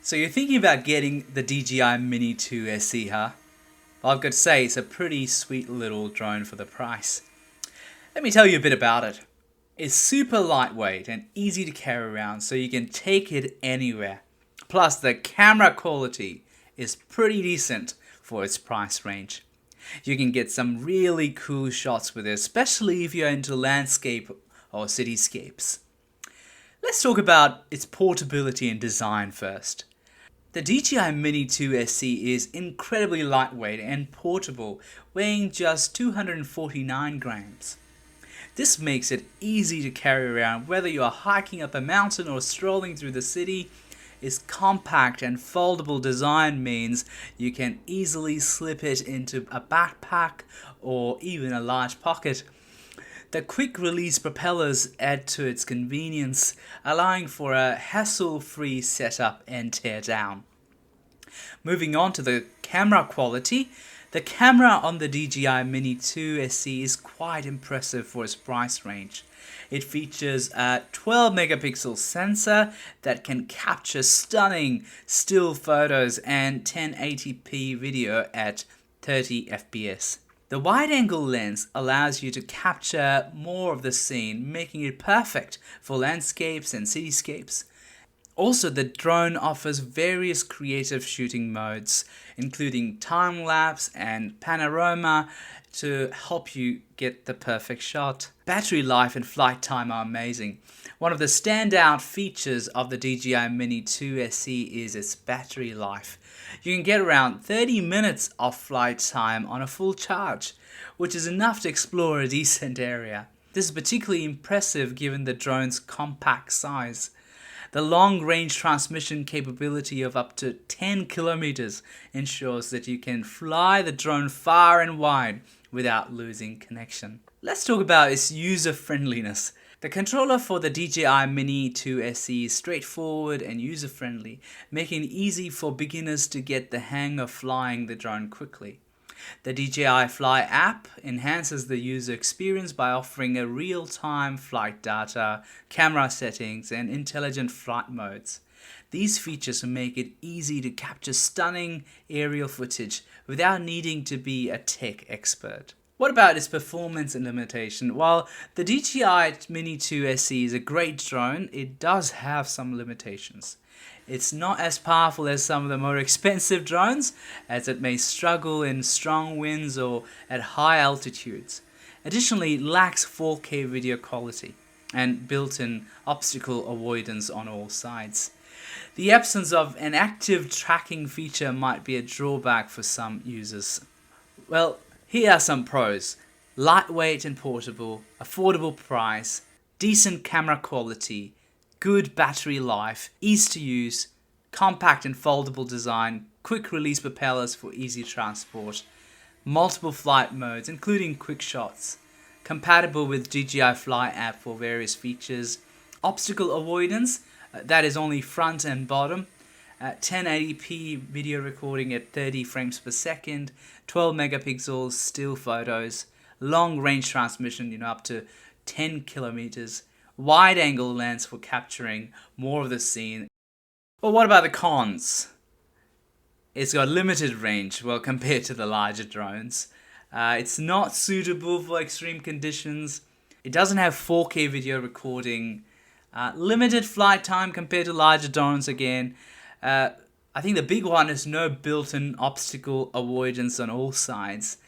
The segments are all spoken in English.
So you're thinking about getting the DJI Mini 2 SE, huh? Well, I've got to say, it's a pretty sweet little drone for the price. Let me tell you a bit about it. It's super lightweight and easy to carry around, so you can take it anywhere. Plus, the camera quality is pretty decent for its price range. You can get some really cool shots with it, especially if you're into landscape or cityscapes. Let's talk about its portability and design first. The DJI Mini 2 SE is incredibly lightweight and portable, weighing just 249 grams. This makes it easy to carry around whether you are hiking up a mountain or strolling through the city. Its compact and foldable design means you can easily slip it into a backpack or even a large pocket. The quick release propellers add to its convenience, allowing for a hassle-free setup and teardown. Moving on to the camera quality, the camera on the DJI Mini 2 SE is quite impressive for its price range. It features a 12 megapixel sensor that can capture stunning still photos and 1080p video at 30 fps. The wide-angle lens allows you to capture more of the scene, making it perfect for landscapes and cityscapes. Also, the drone offers various creative shooting modes, including time-lapse and panorama, to help you get the perfect shot. Battery life and flight time are amazing. One of the standout features of the DJI Mini 2 SE is its battery life. You can get around 30 minutes of flight time on a full charge, which is enough to explore a decent area. This is particularly impressive given the drone's compact size. The long-range transmission capability of up to 10 kilometers ensures that you can fly the drone far and wide without losing connection. Let's talk about its user-friendliness. The controller for the DJI Mini 2 SE is straightforward and user-friendly, making it easy for beginners to get the hang of flying the drone quickly. The DJI Fly app enhances the user experience by offering a real-time flight data, camera settings, and intelligent flight modes. These features make it easy to capture stunning aerial footage without needing to be a tech expert. What about its performance and limitation? While the DJI Mini 2 SE is a great drone, it does have some limitations. It's not as powerful as some of the more expensive drones, as it may struggle in strong winds or at high altitudes. Additionally, it lacks 4K video quality and built-in obstacle avoidance on all sides. The absence of an active tracking feature might be a drawback for some users. Well, here are some pros. Lightweight and portable, affordable price, decent camera quality, good battery life, ease to use, compact and foldable design, quick release propellers for easy transport, multiple flight modes including quick shots, compatible with DJI Fly app for various features, obstacle avoidance, that is only front and bottom, 1080p video recording at 30 frames per second, 12 megapixels still photos, long range transmission, up to 10 kilometers, wide angle lens for capturing more of the scene. Well, what about the cons? It's got limited range, compared to the larger drones. It's not suitable for extreme conditions. It doesn't have 4K video recording. Limited flight time compared to larger drones again. I think the big one is no built-in obstacle avoidance on all sides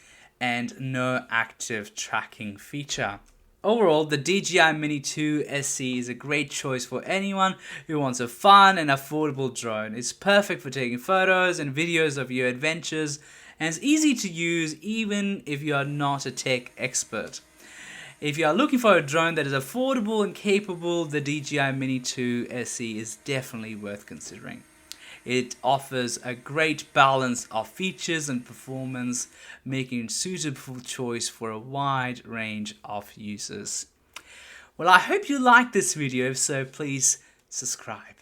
and no active tracking feature. Overall, the DJI Mini 2 SE is a great choice for anyone who wants a fun and affordable drone. It's perfect for taking photos and videos of your adventures, and it's easy to use even if you are not a tech expert. If you are looking for a drone that is affordable and capable, the DJI Mini 2 SE is definitely worth considering. It offers a great balance of features and performance, making it a suitable choice for a wide range of users. Well, I hope you liked this video. If so, please subscribe.